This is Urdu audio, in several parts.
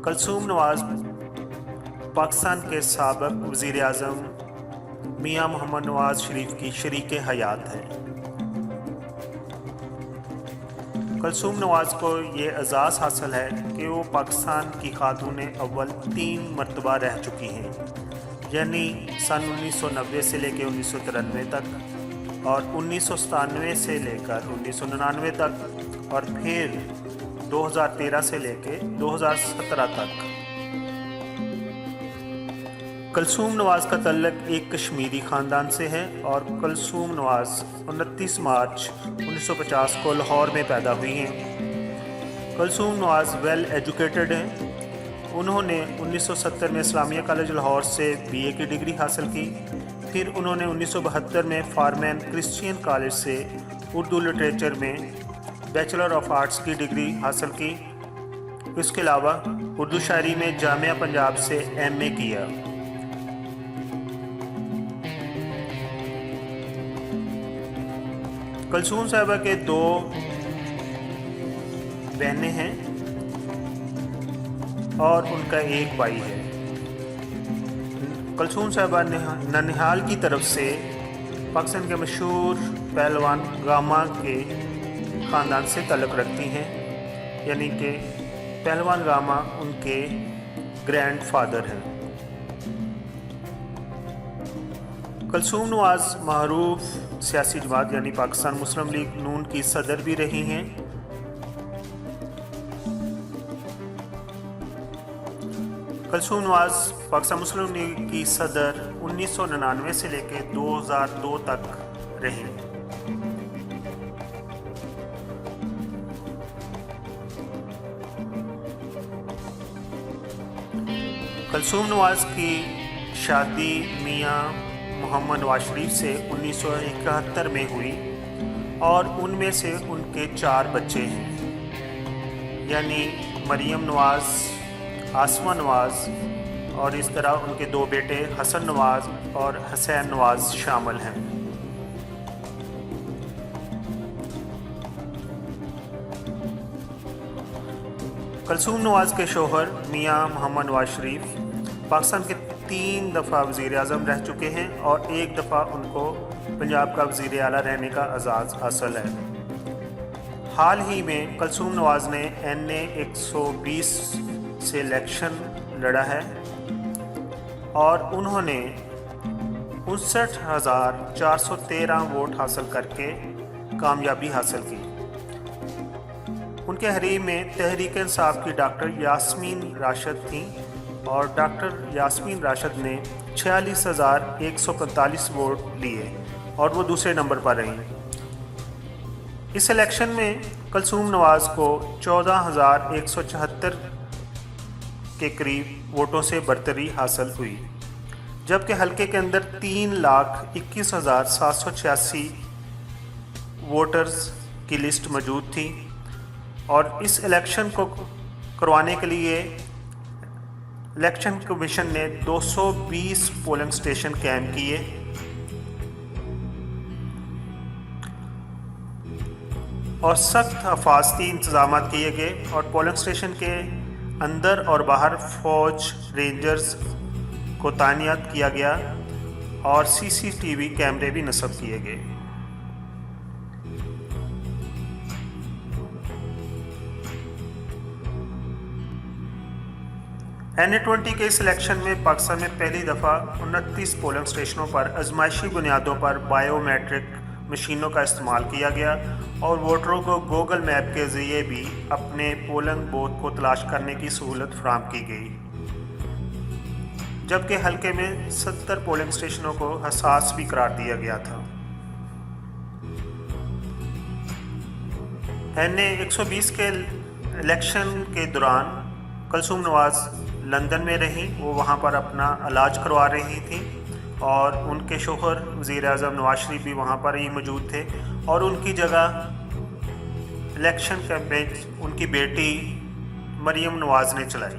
کلثوم نواز پاکستان کے سابق وزیر اعظم میاں محمد نواز شریف کی شریک حیات ہیں۔ کلثوم نواز کو یہ اعزاز حاصل ہے کہ وہ پاکستان کی خاتون اول 3 مرتبہ رہ چکی ہیں، یعنی سن 1990 سے لے کے 1993 تک اور 1997 سے لے کر 1999 تک اور پھر 2013 سے لے کے 2017 تک۔ کلثوم نواز کا تعلق ایک کشمیری خاندان سے ہے اور کلثوم نواز 29 مارچ 1950 کو لاہور میں پیدا ہوئی ہیں۔ کلثوم نواز ویل ایجوکیٹڈ ہیں۔ انہوں نے 1970 میں اسلامیہ کالج لاہور سے BA کی ڈگری حاصل کی، پھر انہوں نے 1972 میں فارمین کرسچین کالج سے اردو لٹریچر میں بیچلر آف آرٹس کی ڈگری حاصل کی۔ اس کے علاوہ اردو شاعری میں جامعہ پنجاب سے MA کیا۔ کلثوم صاحبہ کے 2 بہنیں ہیں اور ان کا ایک بھائی ہے۔ کلثوم صاحبہ ننہال کی طرف سے پاکستان کے مشہور پہلوان گاما کے خاندان سے تعلق رکھتی ہیں، یعنی کہ پہلوان گاما ان کے گرینڈ فادر ہیں۔ کلثوم نواز معروف سیاسی جماعت یعنی پاکستان مسلم لیگ نون کی صدر بھی رہی ہیں۔ کلثوم نواز پاکستان مسلم لیگ کی صدر 1999 سے لے کے 2002 تک رہی۔ کلثوم نواز کی شادی میاں محمد نواز شریف سے 1971 میں ہوئی اور ان میں سے ان کے 4 بچے ہیں، یعنی مریم نواز، آسمہ نواز اور اس طرح ان کے 2 بیٹے حسن نواز اور حسین نواز شامل ہیں۔ کلثوم نواز کے شوہر میاں محمد نواز شریف پاکستان کے 3 دفعہ وزیر اعظم رہ چکے ہیں اور 1 دفعہ ان کو پنجاب کا وزیر اعلیٰ رہنے کا اعزاز حاصل ہے۔ حال ہی میں کلثوم نواز نے NA 120 سے الیکشن لڑا ہے اور انہوں نے 59,413 ووٹ حاصل کر کے کامیابی حاصل کی۔ ان کے حریف میں تحریک انصاف کی ڈاکٹر یاسمین راشد تھیں اور ڈاکٹر یاسمین راشد نے 46,145 ووٹ لیے اور وہ دوسرے نمبر پر رہیں۔ اس الیکشن میں کلثوم نواز کو 14,174 کے قریب ووٹوں سے برتری حاصل ہوئی، جبکہ حلقے کے اندر 3,21,786 ووٹرز کی لسٹ موجود تھی اور اس الیکشن کو کروانے کے لیے الیکشن کمیشن نے 220 پولنگ اسٹیشن قائم کیے۔ اور سخت حفاظتی انتظامات کیے گئے اور پولنگ اسٹیشن کے اندر اور باہر فوج رینجرز کو تعینات کیا گیا اور CCTV کیمرے بھی نصب کیے گئے۔ NA-20 کے اس الیکشن میں پاکستان میں پہلی دفعہ 29 پولنگ اسٹیشنوں پر ازمائشی بنیادوں پر بائیو میٹرک مشینوں کا استعمال کیا گیا اور ووٹروں کو گوگل میپ کے ذریعے بھی اپنے پولنگ بوتھ کو تلاش کرنے کی سہولت فراہم کی گئی، جبکہ حلقے میں 70 پولنگ اسٹیشنوں کو حساس بھی قرار دیا گیا تھا۔ NA 120 کے الیکشن کے دوران کلثوم نواز لندن میں رہیں، وہ وہاں پر اپنا علاج کروا رہی تھیں اور ان کے شوہر وزیر اعظم نواز شریف بھی وہاں پر ہی موجود تھے اور ان کی جگہ الیکشن کیمپین ان کی بیٹی مریم نواز نے چلائی۔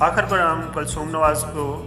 آخر پر ہم کلثوم نواز کو